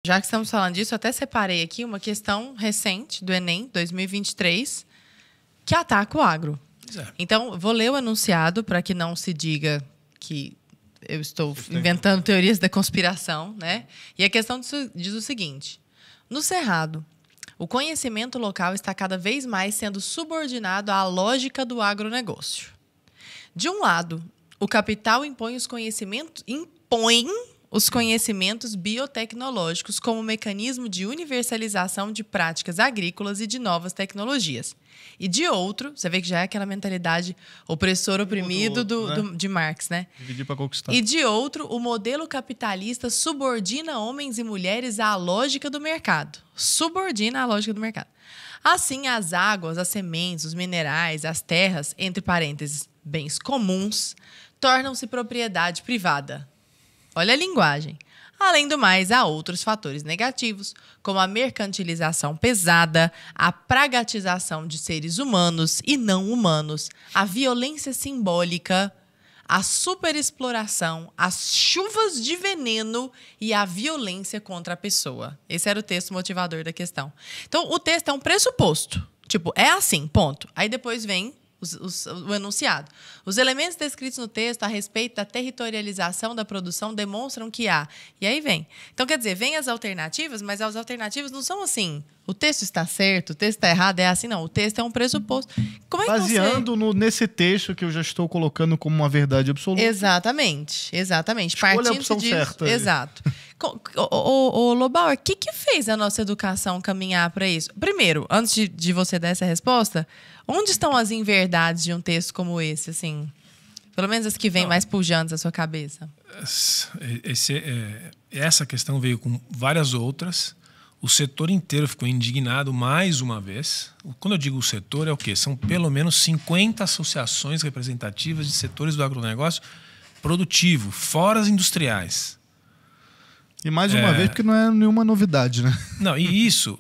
Já que estamos falando disso, eu até separei aqui uma questão recente do Enem 2023 que ataca o agro. Então, vou ler o enunciado para que não se diga que eu estou inventando teorias da conspiração, né? E a questão diz o seguinte: no Cerrado, o conhecimento local está cada vez mais sendo subordinado à lógica do agronegócio. De um lado, o capital impõe os conhecimentos biotecnológicos como mecanismo de universalização de práticas agrícolas e de novas tecnologias. E de outro, você vê que já é aquela mentalidade opressor-oprimido de Marx, né? Dividir para conquistar. E de outro, o modelo capitalista subordina homens e mulheres à lógica do mercado. Subordina à lógica do mercado. Assim, as águas, as sementes, os minerais, as terras, entre parênteses, bens comuns, tornam-se propriedade privada. Olha a linguagem. Além do mais, há outros fatores negativos, como a mercantilização pesada, a pragatização de seres humanos e não humanos, a violência simbólica, a superexploração, as chuvas de veneno e a violência contra a pessoa. Esse era o texto motivador da questão. Então, o texto é um pressuposto. Tipo, é assim, ponto. Aí depois vem o enunciado. Os elementos descritos no texto a respeito da territorialização da produção demonstram que há. E aí vem. Então, quer dizer, vem as alternativas, mas as alternativas não são assim. O texto está certo, o texto está errado, é assim, não. O texto é um pressuposto. Como é que baseando nesse texto que eu já estou colocando como uma verdade absoluta. Exatamente, exatamente. Escolha a opção certa. Exato. Ô, Lobauer, o que fez a nossa educação caminhar para isso? Primeiro, antes de você dar essa resposta, onde estão as inverdades de um texto como esse, assim? Pelo menos as que vêm mais pujantes à sua cabeça. Essa questão veio com várias outras. O setor inteiro ficou indignado mais uma vez. Quando eu digo o setor, é o quê? São pelo menos 50 associações representativas de setores do agronegócio produtivo, fora as industriais. E mais uma vez, porque não é nenhuma novidade, né? Não, e isso,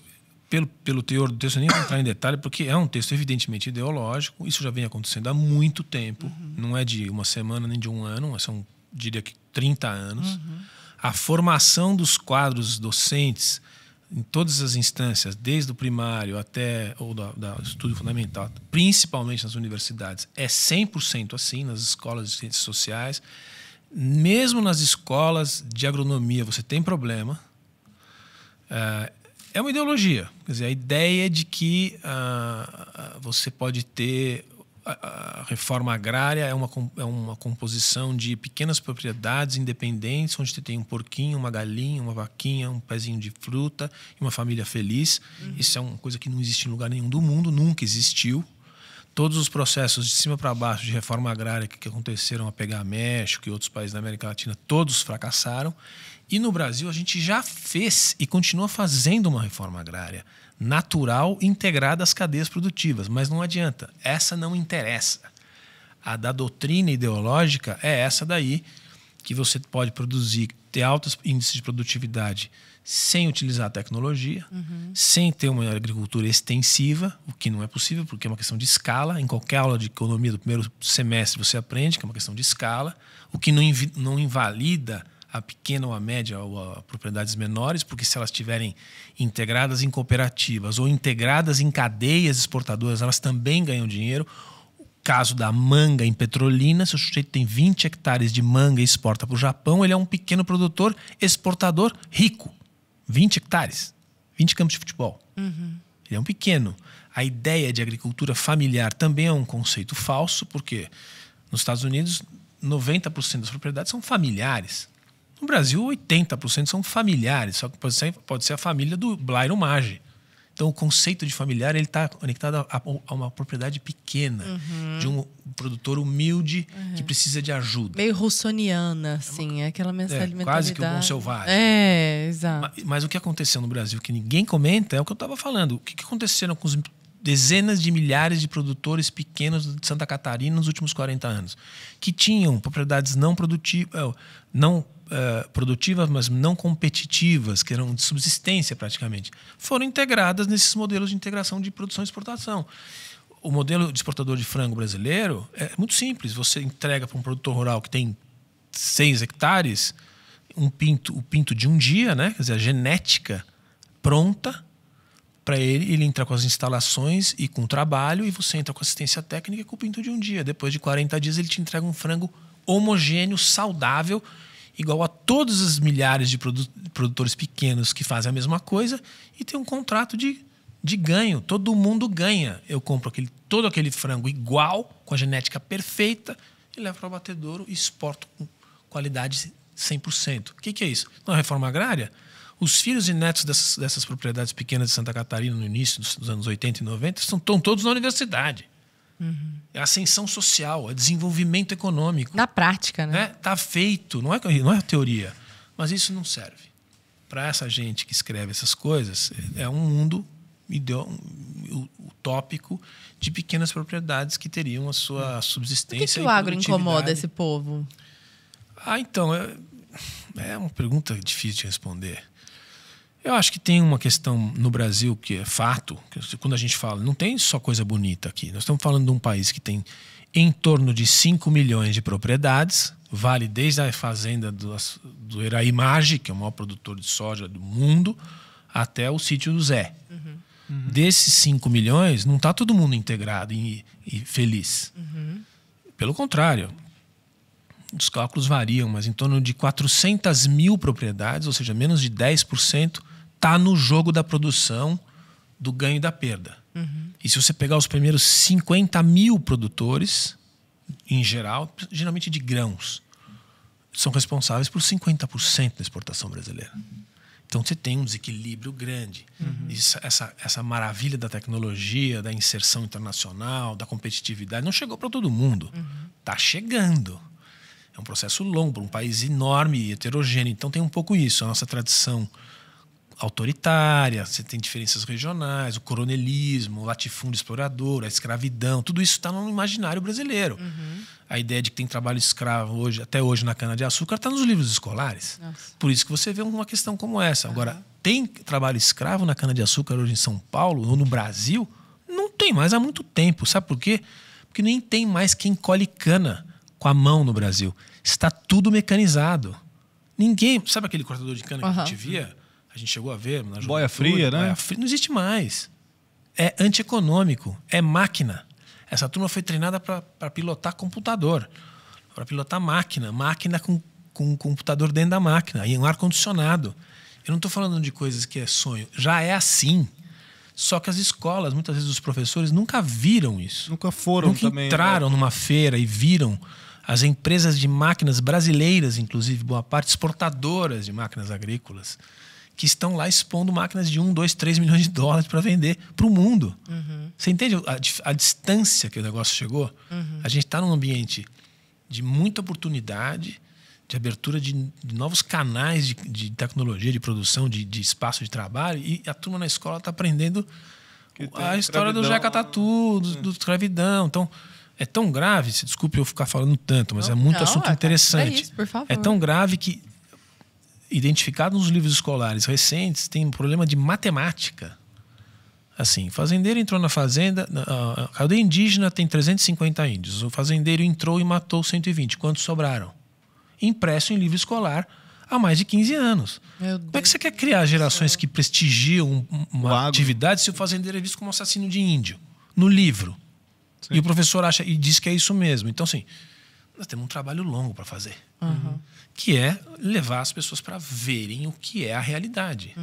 pelo teor do texto, eu nem vou entrar em detalhe, porque é um texto evidentemente ideológico. Isso já vem acontecendo há muito tempo. Uhum. Não é de uma semana nem de um ano, são, diria que, 30 anos. Uhum. A formação dos quadros docentes em todas as instâncias, desde o primário até o do estudo fundamental, principalmente nas universidades, é 100% assim, nas escolas de ciências sociais. Mesmo nas escolas de agronomia você tem problema. É uma ideologia. Quer dizer, a ideia de que você pode ter... A reforma agrária é uma composição de pequenas propriedades independentes, onde você tem um porquinho, uma galinha, uma vaquinha, um pezinho de fruta e uma família feliz. Uhum. Isso é uma coisa que não existe em lugar nenhum do mundo, nunca existiu. Todos os processos de cima para baixo de reforma agrária que aconteceram a pegar México e outros países da América Latina, todos fracassaram. E no Brasil a gente já fez e continua fazendo uma reforma agrária natural integrada às cadeias produtivas. Mas não adianta, essa não interessa. A da doutrina ideológica é essa daí, que você pode produzir, ter altos índices de produtividade sem utilizar a tecnologia, sem ter uma agricultura extensiva, o que não é possível, porque é uma questão de escala. Em qualquer aula de economia do primeiro semestre você aprende que é uma questão de escala, o que não invalida a pequena ou a média ou a propriedades menores, porque se elas estiverem integradas em cooperativas ou integradas em cadeias exportadoras, elas também ganham dinheiro. O caso da manga em Petrolina, se o sujeito tem 20 hectares de manga e exporta para o Japão, ele é um pequeno produtor exportador rico. 20 hectares, 20 campos de futebol. Uhum. Ele é um pequeno. A ideia de agricultura familiar também é um conceito falso, porque nos Estados Unidos 90% das propriedades são familiares. No Brasil, 80% são familiares, só que pode ser a família do Blairo Maggi. Então, o conceito de familiar está conectado a uma propriedade pequena, de um produtor humilde que precisa de ajuda. Meio russoniana, assim, aquela mentalidade. Quase que o bom selvagem. Exato. Mas o que aconteceu no Brasil, que ninguém comenta, é o que eu estava falando. O que aconteceram com os dezenas de milhares de produtores pequenos de Santa Catarina nos últimos 40 anos? Que tinham propriedades não produtivas, produtivas, mas não competitivas, que eram de subsistência praticamente, foram integradas nesses modelos de integração de produção e exportação. O modelo de exportador de frango brasileiro é muito simples. Você entrega para um produtor rural que tem 6 hectares, o pinto de um dia, né? Quer dizer, a genética pronta para ele entra com as instalações e com o trabalho, e você entra com assistência técnica com o pinto de um dia. Depois de 40 dias ele te entrega um frango homogêneo, saudável, igual a todos os milhares de produtores pequenos que fazem a mesma coisa, e tem um contrato de ganho. Todo mundo ganha. Eu compro todo aquele frango igual, com a genética perfeita, e levo para o abatedouro e exporto com qualidade 100%. O que é isso? Na reforma agrária, os filhos e netos dessas propriedades pequenas de Santa Catarina, no início dos anos 80 e 90, estão todos na universidade. É ascensão social, é desenvolvimento econômico. Na prática, né? Tá feito, não é teoria. Mas isso não serve. Para essa gente que escreve essas coisas, é um mundo utópico de pequenas propriedades que teriam a sua subsistência. Por que o agro incomoda esse povo? Então, é uma pergunta difícil de responder. Eu acho que tem uma questão no Brasil que é fato, que quando a gente fala, não tem só coisa bonita aqui. Nós estamos falando de um país que tem em torno de 5 milhões de propriedades, vale desde a fazenda do Eraimage, que é o maior produtor de soja do mundo, até o sítio do Zé. Desses 5 milhões, não está todo mundo integrado e feliz. Pelo contrário, os cálculos variam, mas em torno de 400 mil propriedades, ou seja, menos de 10%, está no jogo da produção, do ganho e da perda. E se você pegar os primeiros 50 mil produtores, em geral, geralmente de grãos, são responsáveis por 50% da exportação brasileira. Então você tem um desequilíbrio grande. Essa maravilha da tecnologia, da inserção internacional, da competitividade, não chegou para todo mundo. Está chegando. É um processo longo, para um país enorme e heterogêneo. Então tem um pouco isso, a nossa tradição autoritária, você tem diferenças regionais, o coronelismo, o latifúndio explorador, a escravidão, tudo isso está no imaginário brasileiro. A ideia de que tem trabalho escravo até hoje na cana-de-açúcar está nos livros escolares. Nossa. Por isso que você vê uma questão como essa. Agora, tem trabalho escravo na cana-de-açúcar hoje em São Paulo ou no Brasil? Não tem mais há muito tempo. Sabe por quê? Porque nem tem mais quem colhe cana com a mão no Brasil. Está tudo mecanizado. Ninguém... Sabe aquele cortador de cana que a gente via? A gente chegou a ver na boia fria, né? Boia fria. Não existe mais. É antieconômico. É máquina. Essa turma foi treinada para pilotar computador, para pilotar máquina com computador dentro da máquina, e um ar-condicionado. Eu não estou falando de coisas que é sonho. Já é assim. Só que as escolas, muitas vezes os professores, nunca viram isso. Nunca foram nunca também. Entraram numa feira e viram as empresas de máquinas brasileiras, inclusive, boa parte, exportadoras de máquinas agrícolas, que estão lá expondo máquinas de 1, 2, 3 milhões de dólares para vender para o mundo. Você entende a distância que o negócio chegou? A gente está num ambiente de muita oportunidade, de abertura de novos canais de tecnologia, de produção, de espaço de trabalho, e a turma na escola está aprendendo a história do Jeca Tatu, do escravidão. Então, é tão grave, se desculpe eu ficar falando tanto, mas é muito assunto interessante. É isso, por favor. É tão grave que, identificado nos livros escolares recentes, tem um problema de matemática. Assim, fazendeiro entrou na fazenda, a aldeia indígena tem 350 índios. O fazendeiro entrou e matou 120. Quantos sobraram? Impresso em livro escolar há mais de 15 anos. Como é que você quer criar gerações que prestigiam uma atividade se o fazendeiro é visto como assassino de índio? No livro. Sim. E o professor acha e diz que é isso mesmo. Então, assim, nós temos um trabalho longo para fazer. Que é levar as pessoas para verem o que é a realidade.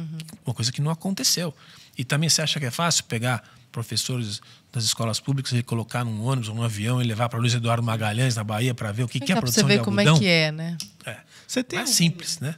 Uma coisa que não aconteceu. E também você acha que é fácil pegar professores das escolas públicas e colocar num ônibus ou num avião e levar para Luiz Eduardo Magalhães, na Bahia, para ver o que é a produção de algodão? Você ver como é que é, né? Você tem simples, né?